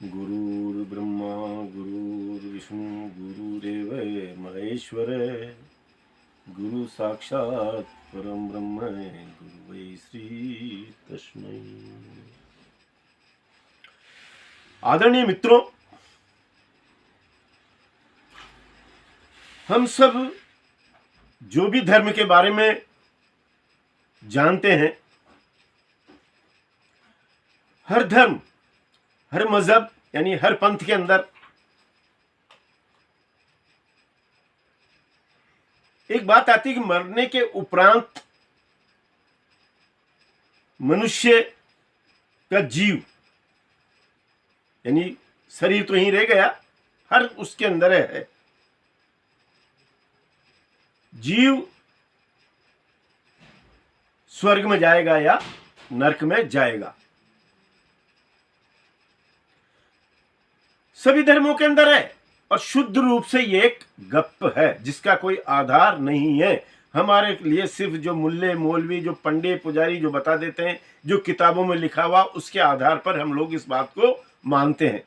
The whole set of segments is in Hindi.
गुरुर्ब्रह्मा गुरुर्विष्णु गुरुदेव महेश्वर गुरु साक्षात परम ब्रह्म गुरुवे श्री तस्मै। आदरणीय मित्रों, हम सब जो भी धर्म के बारे में जानते हैं, हर धर्म, हर मजहब यानी हर पंथ के अंदर एक बात आती है कि मरने के उपरांत मनुष्य का जीव यानी शरीर तो यहीं रह गया, हर उसके अंदर है, जीव स्वर्ग में जाएगा या नरक में जाएगा। सभी धर्मों के अंदर है और शुद्ध रूप से ये एक गप है जिसका कोई आधार नहीं है। हमारे लिए सिर्फ जो मुल्ले मौलवी, जो पंडे पुजारी जो बता देते हैं, जो किताबों में लिखा हुआ, उसके आधार पर हम लोग इस बात को मानते हैं।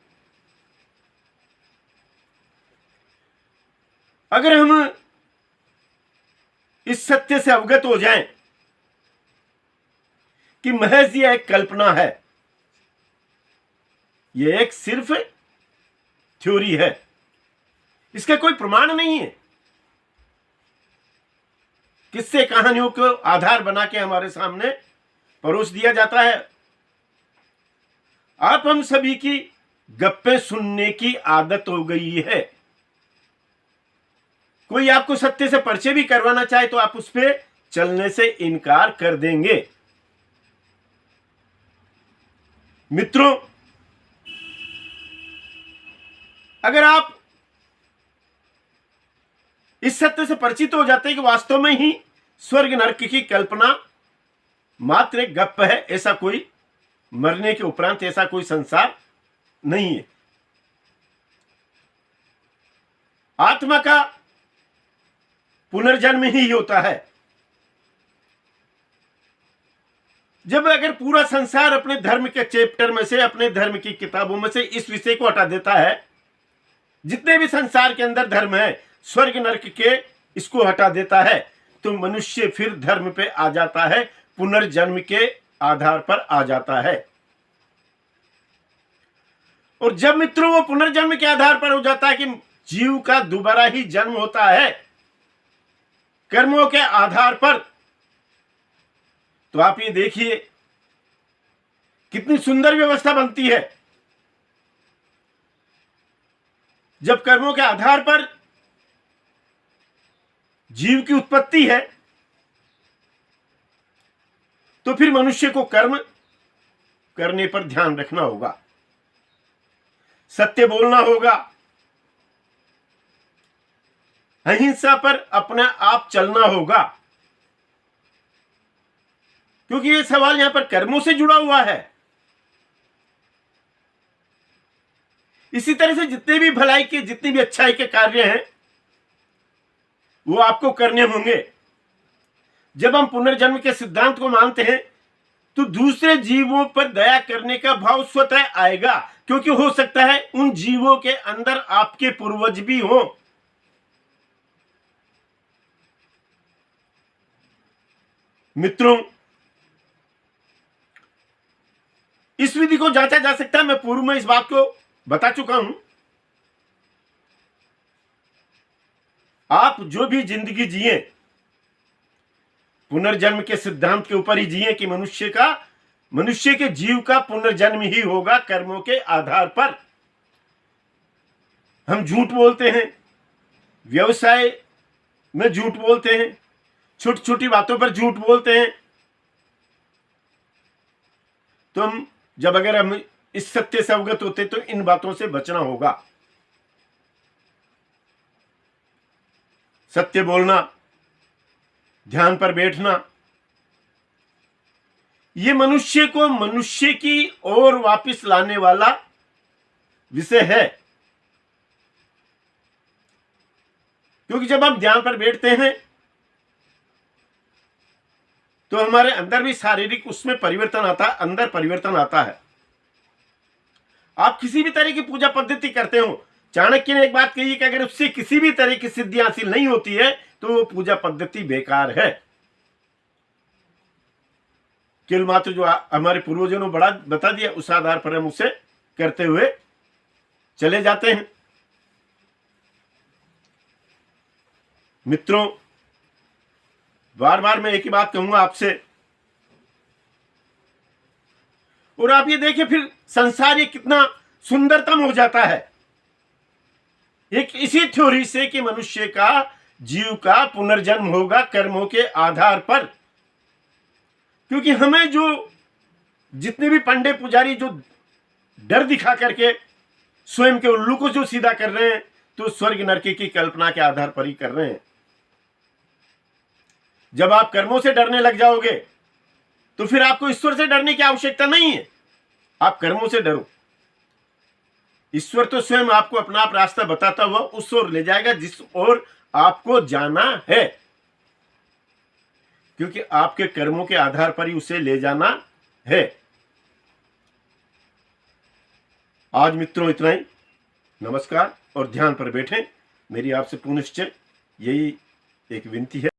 अगर हम इस सत्य से अवगत हो जाएं कि महज यह एक कल्पना है, यह एक सिर्फ थ्योरी है, इसका कोई प्रमाण नहीं है, किस्से कहानियों को आधार बना के हमारे सामने परोस दिया जाता है। आप हम सभी की गप्पे सुनने की आदत हो गई है। कोई आपको सत्य से परिचय भी करवाना चाहे तो आप उस पर चलने से इनकार कर देंगे। मित्रों, अगर आप इस सत्य से परिचित हो जाते हैं कि वास्तव में ही स्वर्ग नरक की कल्पना मात्र एक गप है, ऐसा कोई मरने के उपरांत ऐसा कोई संसार नहीं है, आत्मा का पुनर्जन्म ही होता है। जब अगर पूरा संसार अपने धर्म के चैप्टर में से, अपने धर्म की किताबों में से इस विषय को हटा देता है, जितने भी संसार के अंदर धर्म है, स्वर्ग नरक के इसको हटा देता है, तो मनुष्य फिर धर्म पे आ जाता है, पुनर्जन्म के आधार पर आ जाता है। और जब मित्रों वो पुनर्जन्म के आधार पर हो जाता है कि जीव का दोबारा ही जन्म होता है कर्मों के आधार पर, तो आप ये देखिए कितनी सुंदर व्यवस्था बनती है। जब कर्मों के आधार पर जीव की उत्पत्ति है, तो फिर मनुष्य को कर्म करने पर ध्यान रखना होगा, सत्य बोलना होगा, अहिंसा पर अपना आप चलना होगा, क्योंकि यह सवाल यहां पर कर्मों से जुड़ा हुआ है। इसी तरह से जितने भी भलाई के, जितने भी अच्छाई के कार्य हैं, वो आपको करने होंगे। जब हम पुनर्जन्म के सिद्धांत को मानते हैं तो दूसरे जीवों पर दया करने का भाव स्वतः आएगा, क्योंकि हो सकता है उन जीवों के अंदर आपके पूर्वज भी हों। मित्रों, इस विधि को जांचा जा सकता है, मैं पूर्व में इस बात को बता चुका हूं। आप जो भी जिंदगी जिए, पुनर्जन्म के सिद्धांत के ऊपर ही जिए कि मनुष्य के जीव का पुनर्जन्म ही होगा कर्मों के आधार पर। हम झूठ बोलते हैं, व्यवसाय में झूठ बोलते हैं, छोटी छोटी बातों पर झूठ बोलते हैं, तो अगर हम इस सत्य से अवगत होते तो इन बातों से बचना होगा। सत्य बोलना, ध्यान पर बैठना, ये मनुष्य को मनुष्य की ओर वापस लाने वाला विषय है। क्योंकि जब हम ध्यान पर बैठते हैं तो हमारे अंदर भी शारीरिक उसमें परिवर्तन आता है, अंदर परिवर्तन आता है। आप किसी भी तरह की पूजा पद्धति करते हो, चाणक्य ने एक बात कही कि अगर उससे किसी भी तरह की सिद्धि हासिल नहीं होती है तो वो पूजा पद्धति बेकार है। केवल मात्र जो हमारे पूर्वजों ने बड़ा बता दिया उस आधार पर हम उसे करते हुए चले जाते हैं। मित्रों, बार बार मैं एक ही बात कहूंगा आपसे, और आप ये देखिए फिर संसार ये कितना सुंदरतम हो जाता है एक इसी थ्योरी से कि मनुष्य का, जीव का पुनर्जन्म होगा कर्मों के आधार पर। क्योंकि हमें जो जितने भी पंडे पुजारी जो डर दिखा करके स्वयं के उल्लू को जो सीधा कर रहे हैं, तो स्वर्ग नरक की कल्पना के आधार पर ही कर रहे हैं। जब आप कर्मों से डरने लग जाओगे तो फिर आपको ईश्वर से डरने की आवश्यकता नहीं है, आप कर्मों से डरो। ईश्वर तो स्वयं आपको अपना आप रास्ता बताता हुआ उस ओर ले जाएगा जिस ओर आपको जाना है, क्योंकि आपके कर्मों के आधार पर ही उसे ले जाना है। आज मित्रों इतना ही। नमस्कार और ध्यान पर बैठें। मेरी आपसे पुनश्च यही एक विनती है।